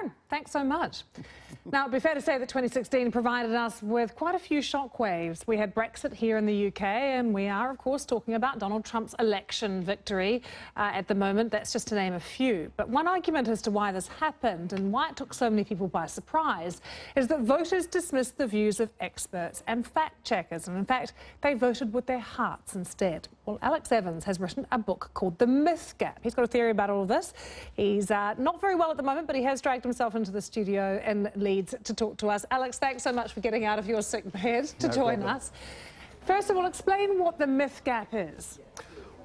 Darren, thanks so much. Now, it'd be fair to say that 2016 provided us with quite a few shockwaves. We had Brexit here in the UK, and we are, of course, talking about Donald Trump's election victory at the moment. That's just to name a few. But one argument as to why this happened and why it took so many people by surprise is that voters dismissed the views of experts and fact-checkers. And in fact, they voted with their hearts instead. Well, Alex Evans has written a book called The Myth Gap. He's got a theory about all of this. He's not very well at the moment, but he has dragged himself into the studio in Leeds to talk to us. Alex, thanks so much for getting out of your sick bed to join us. First of all, explain what the myth gap is.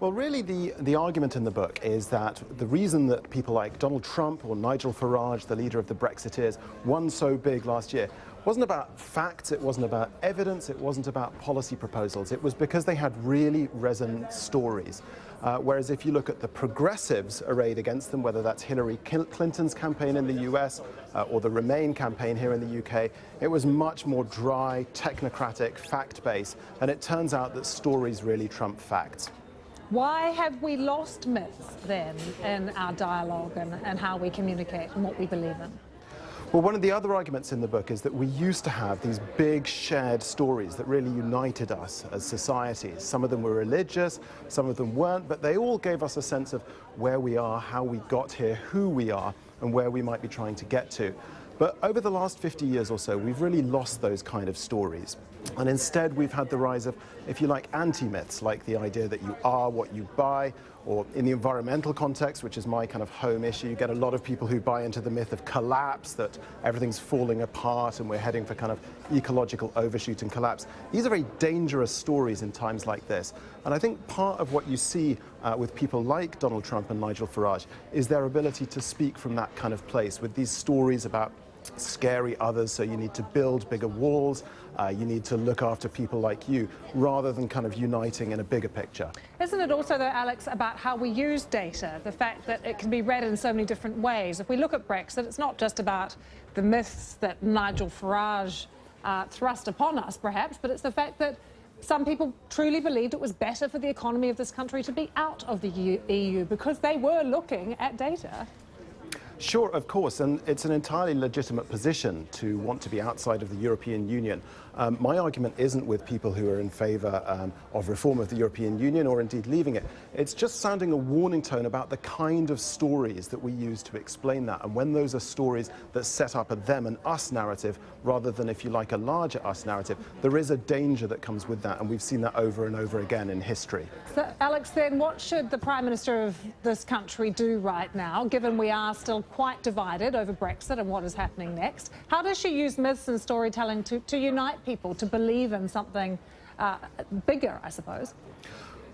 Well, really, the argument in the book is that the reason that people like Donald Trump or Nigel Farage, the leader of the Brexiteers, won so big last year wasn't about facts, it wasn't about evidence, it wasn't about policy proposals. It was because they had really resonant stories. Whereas if you look at the progressives arrayed against them, whether that's Hillary Clinton's campaign in the US or the Remain campaign here in the UK, it was much more dry, technocratic, fact-based, and it turns out that stories really trump facts. Why have we lost myths then in our dialogue and how we communicate and what we believe in? Well, one of the other arguments in the book is that we used to have these big shared stories that really united us as societies. Some of them were religious, some of them weren't, but they all gave us a sense of where we are, how we got here, who we are, and where we might be trying to get to. But over the last 50 years or so, we've really lost those kind of stories. And instead, we've had the rise of, if you like, anti-myths, like the idea that you are what you buy, or in the environmental context, which is my kind of home issue, you get a lot of people who buy into the myth of collapse, that everything's falling apart and we're heading for kind of ecological overshoot and collapse. These are very dangerous stories in times like this. And I think part of what you see with people like Donald Trump and Nigel Farage is their ability to speak from that kind of place, with these stories about scary others, so you need to build bigger walls, you need to look after people like you, rather than kind of uniting in a bigger picture. Isn't it also, though, Alex, about how we use data, the fact that it can be read in so many different ways? If we look at Brexit, it's not just about the myths that Nigel Farage thrust upon us, perhaps, but it's the fact that some people truly believed it was better for the economy of this country to be out of the EU because they were looking at data. Sure, of course, and it's an entirely legitimate position to want to be outside of the European Union. My argument isn't with people who are in favour of reform of the European Union or indeed leaving it. It's just sounding a warning tone about the kind of stories that we use to explain that, and when those are stories that set up a them and us narrative rather than, if you like, a larger us narrative, there is a danger that comes with that, and we've seen that over and over again in history. So, Alex, then what should the Prime Minister of this country do right now, given we are still quite divided over Brexit and what is happening next? How does she use myths and storytelling to unite people, to believe in something bigger, I suppose?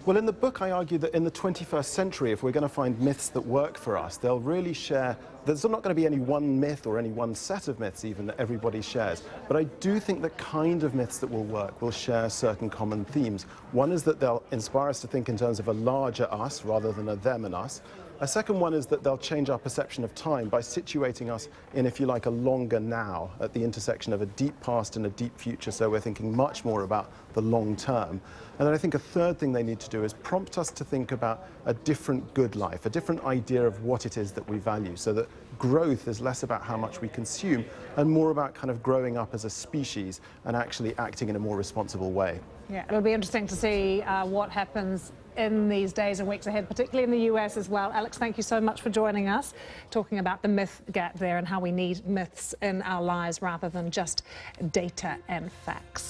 Well, in the book, I argue that in the 21st century, if we're going to find myths that work for us, they'll really share. There's not going to be any one myth or any one set of myths even that everybody shares. But I do think the kind of myths that will work will share certain common themes. One is that they'll inspire us to think in terms of a larger us rather than a them and us. A second one is that they'll change our perception of time by situating us in, if you like, a longer now at the intersection of a deep past and a deep future, so we're thinking much more about the long term. And then I think a third thing they need to do is prompt us to think about a different good life, a different idea of what it is that we value, so that growth is less about how much we consume and more about kind of growing up as a species and actually acting in a more responsible way. Yeah, it'll be interesting to see what happens in these days and weeks ahead, particularly in the US as well. Alex, thank you so much for joining us, talking about the myth gap there and how we need myths in our lives rather than just data and facts.